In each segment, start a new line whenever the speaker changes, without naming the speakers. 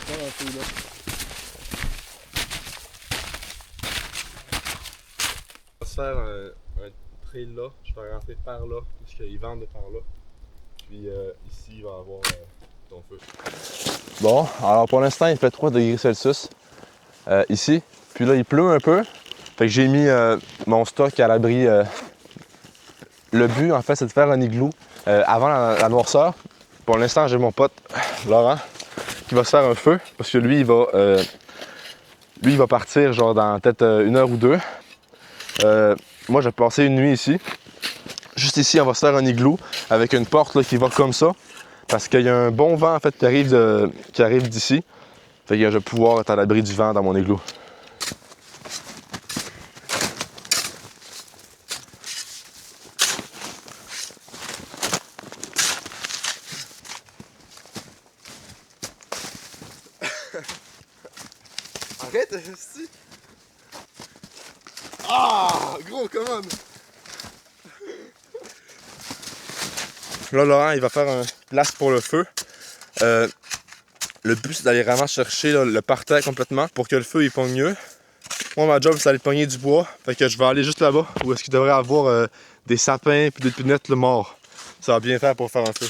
Comme un peu là. On va se faire un trail là. Je vais rentrer par là, puisqu'ils vendent par là. Puis ici, il va y avoir ton feu. Bon, alors pour l'instant, il fait 3 degrés Celsius ici. Puis là, il pleut un peu. Fait que j'ai mis mon stock à l'abri. Le but, en fait, c'est de faire un igloo avant la noirceur. Pour l'instant, j'ai mon pote Laurent qui va se faire un feu parce que lui, il va partir genre dans peut-être 1 heure ou 2. Moi, j'ai passé une nuit ici. Juste ici, on va se faire un igloo avec une porte là, qui va comme ça. Parce qu'il y a un bon vent en fait qui arrive d'ici. Fait que je vais pouvoir être à l'abri du vent dans mon igloo. Arrête, si. Ah, gros, come on. Là, Laurent, il va faire une place pour le feu. Le but, c'est d'aller vraiment chercher là, le parterre complètement pour que le feu il pogne mieux. Moi, ma job, c'est d'aller pogner du bois. Fait que je vais aller juste là-bas où est-ce qu'il devrait avoir des sapins et des pinettes morts. Ça va bien faire pour faire un feu.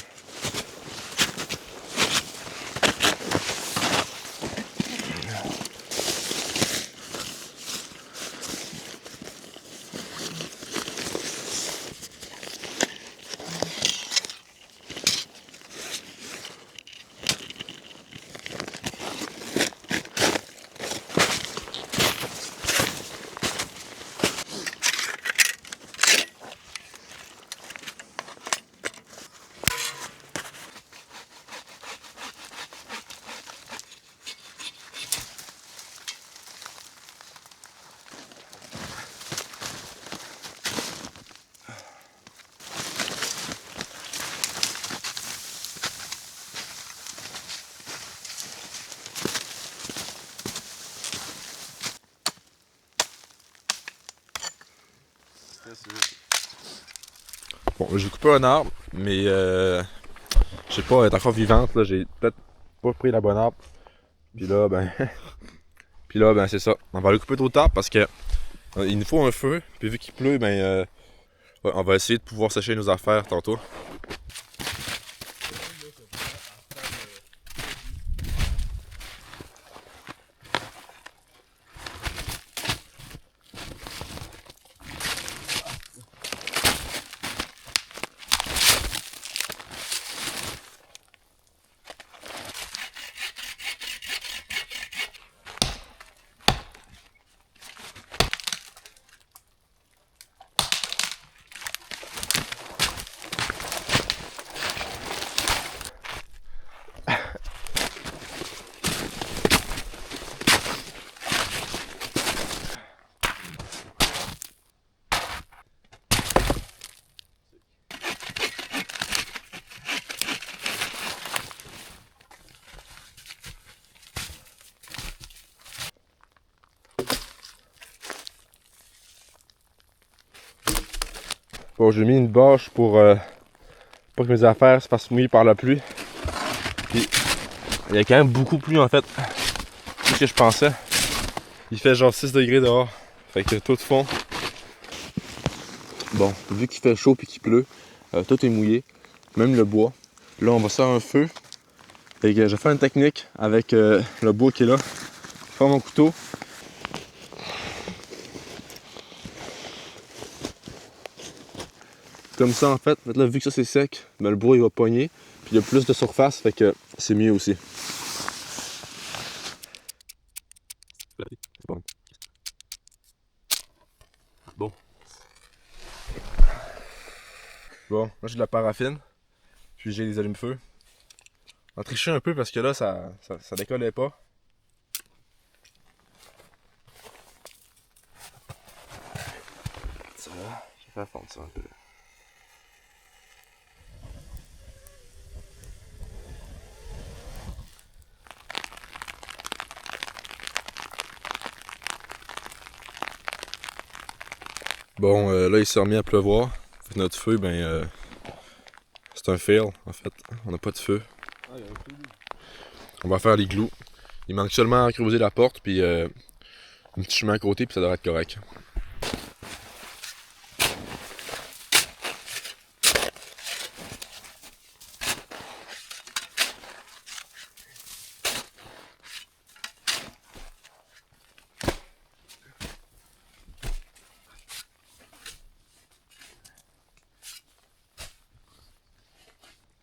Bon, j'ai coupé un arbre, mais je sais pas, elle est encore vivante, là, j'ai peut-être pas pris la bonne arbre. Puis là, ben c'est ça. On va le couper trop tard parce que il nous faut un feu, puis vu qu'il pleut, ouais, on va essayer de pouvoir sécher nos affaires tantôt. Bon, j'ai mis une bâche pour pas que mes affaires se fassent mouiller par la pluie. Puis, il y a quand même beaucoup plu en fait, plus que je pensais. Il fait genre 6 degrés dehors, fait que tout fond. Bon, vu qu'il fait chaud puis qu'il pleut, tout est mouillé, même le bois. Là, on va se faire un feu. Fait que je fais une technique avec le bois qui est là. Je prends mon couteau. Comme ça en fait, là vu que ça c'est sec, ben, le bois il va pogner, puis il y a plus de surface, fait que c'est mieux aussi. Bon. Bon. Bon, là j'ai de la paraffine, puis j'ai les allumes-feu. On va tricher un peu parce que là ça décollait pas. Ça, je vais faire fondre ça un peu. Bon, là il s'est remis à pleuvoir. Fait que notre feu, c'est un fail en fait. On n'a pas de feu. On va faire l'igloo. Il manque seulement à creuser la porte, puis un petit chemin à côté, puis ça devrait être correct.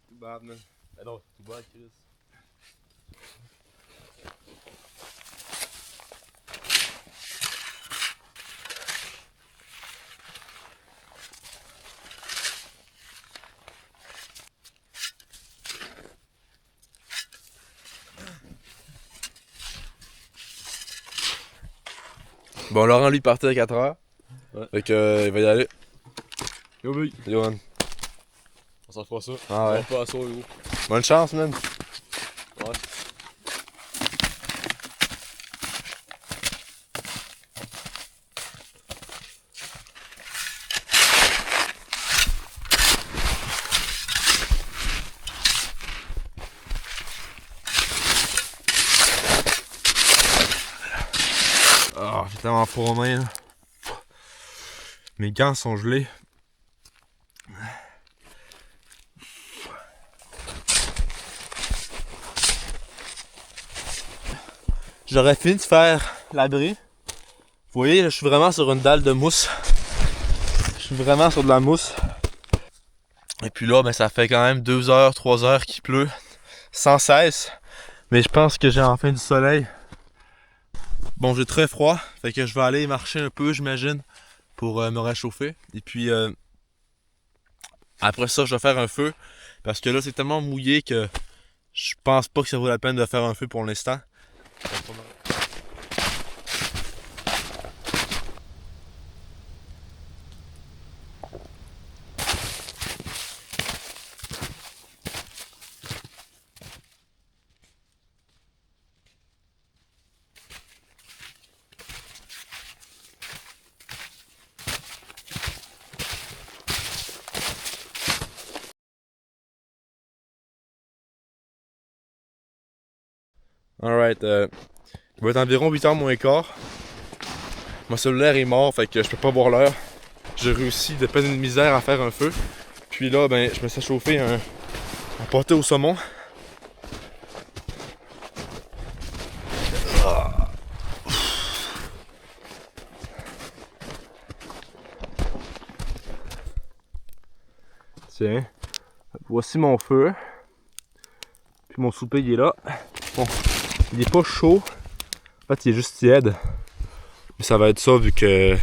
Too bad, man. Non, too bad, Chris. Bon, Laurent, lui, partait à 4h. Ouais. Fait que, il va y aller. Yo, oui. Yo, man. On s'en fera ça. Ah ouais. On va pas à ça, gros. Bonne chance, man. Ouais. Ah, j'ai tellement froid aux mains, là. Mes gants sont gelés. J'aurais fini de faire l'abri. Vous voyez, là, je suis vraiment sur une dalle de mousse. Je suis vraiment sur de la mousse. Et puis là, ben, ça fait quand même 2 heures, 3 heures qu'il pleut sans cesse. Mais je pense que j'ai enfin du soleil. Bon, j'ai très froid, fait que je vais aller marcher un peu, j'imagine, pour me réchauffer. Et puis après ça, je vais faire un feu. Parce que là, c'est tellement mouillé que je pense pas que ça vaut la peine de faire un feu pour l'instant. Alright, il va être environ 8h moins quart. Mon cellulaire est mort, fait que je peux pas voir l'heure. J'ai réussi de peine de misère à faire un feu. Puis là, ben, je me suis chauffé un pâté au saumon. Tiens, voici mon feu. Puis mon souper, il est là. Bon, il est pas chaud. En fait, il est juste tiède. Mais ça va être ça vu que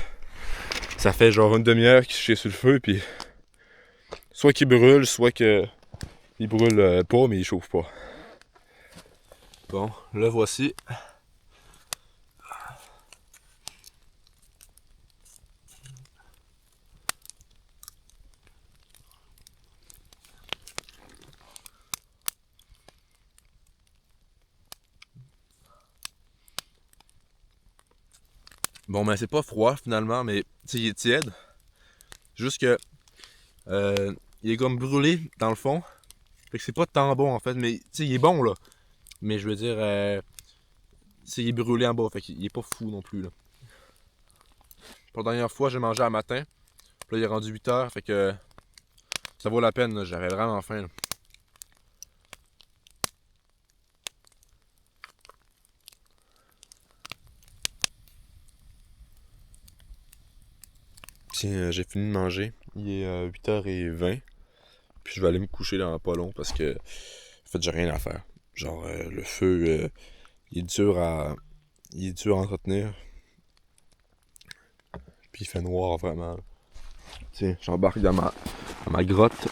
ça fait genre une demi-heure que je suis sur le feu. Puis soit qu'il brûle, soit qu'il brûle pas, mais il chauffe pas. Bon, là voici. Bon, ben c'est pas froid finalement, mais il est tiède. Juste que il est comme brûlé dans le fond. Fait que c'est pas tant bon en fait, mais il est bon là. Mais je veux dire, il est brûlé en bas, fait qu'il est pas fou non plus là. Pour la dernière fois, j'ai mangé à matin. Puis là, il est rendu 8h, fait que ça vaut la peine, j'avais vraiment faim là. Tiens, j'ai fini de manger. Il est 8h20. Puis je vais aller me coucher dans pas long parce que en fait j'ai rien à faire. Genre le feu il est dur à entretenir. Puis il fait noir vraiment. Tiens, j'embarque dans ma grotte.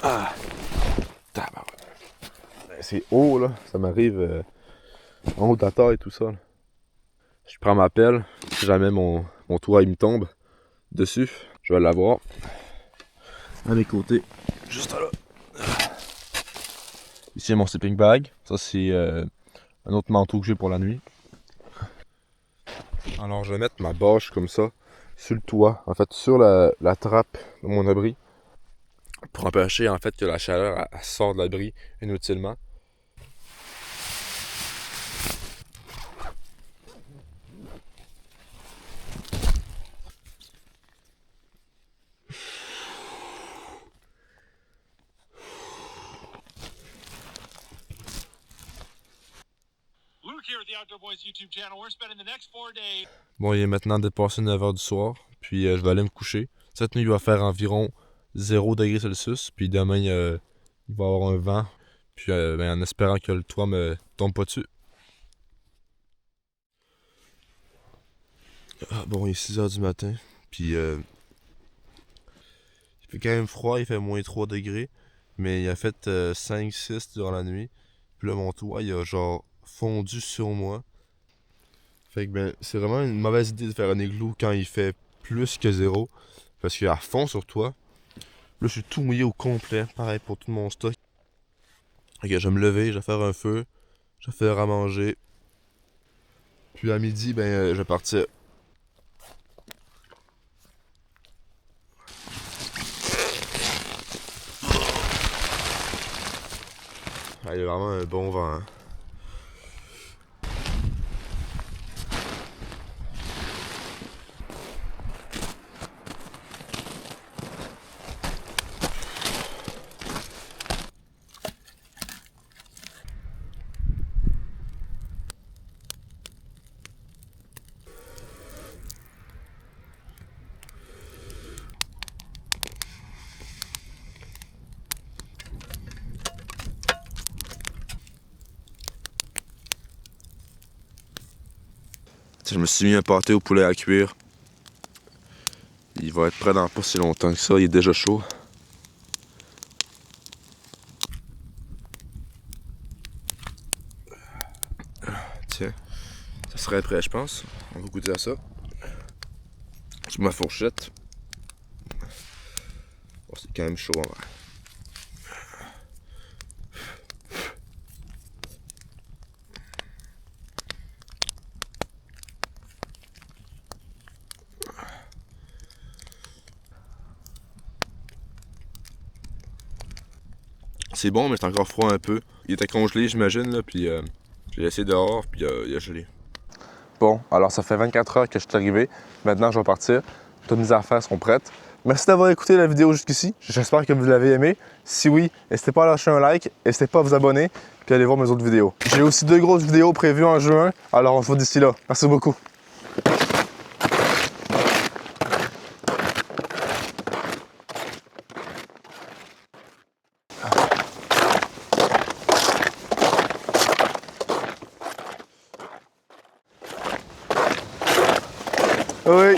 Ah! C'est haut là, ça m'arrive en haut de la taille et tout ça. Là. Je prends ma pelle, si jamais mon toit il me tombe dessus, je vais l'avoir à mes côtés. Juste là. Ici mon sleeping bag. Ça c'est un autre manteau que j'ai pour la nuit. Alors je vais mettre ma bâche comme ça sur le toit, en fait sur la trappe de mon abri. Pour empêcher en fait que la chaleur elle sorte de l'abri inutilement. Bon, il est maintenant dépassé 9h du soir, puis je vais aller me coucher. Cette nuit, il va faire environ 0 degrés Celsius, puis demain, il va y avoir un vent, puis en espérant que le toit me tombe pas dessus. Ah, bon, il est 6h du matin, puis il fait quand même froid, il fait moins 3 degrés, mais il a fait 5-6 durant la nuit. Puis là, mon toit, il a genre fondu sur moi. Fait que ben, c'est vraiment une mauvaise idée de faire un igloo quand il fait plus que 0. Parce qu'il est à fond sur toi. Là, je suis tout mouillé au complet. Pareil pour tout mon stock. Ok, je vais me lever, je vais faire un feu. Je vais faire à manger. Puis à midi, ben, je vais partir. Ah, il y a vraiment un bon vent. Hein. Je me suis mis un pâté au poulet à cuire. Il va être prêt dans pas si longtemps que ça, il est déjà chaud. Tiens, ça serait prêt je pense. On va goûter à ça. Sur ma fourchette. Oh, c'est quand même chaud en vrai. C'est bon, mais c'est encore froid un peu. Il était congelé, j'imagine, là, puis je l'ai laissé dehors, puis il a gelé. Bon, alors ça fait 24 heures que je suis arrivé. Maintenant, je vais partir. Toutes mes affaires sont prêtes. Merci d'avoir écouté la vidéo jusqu'ici. J'espère que vous l'avez aimé. Si oui, n'hésitez pas à lâcher un like, n'hésitez pas à vous abonner, puis aller voir mes autres vidéos. J'ai aussi 2 grosses vidéos prévues en juin, alors on se voit d'ici là. Merci beaucoup. Oui.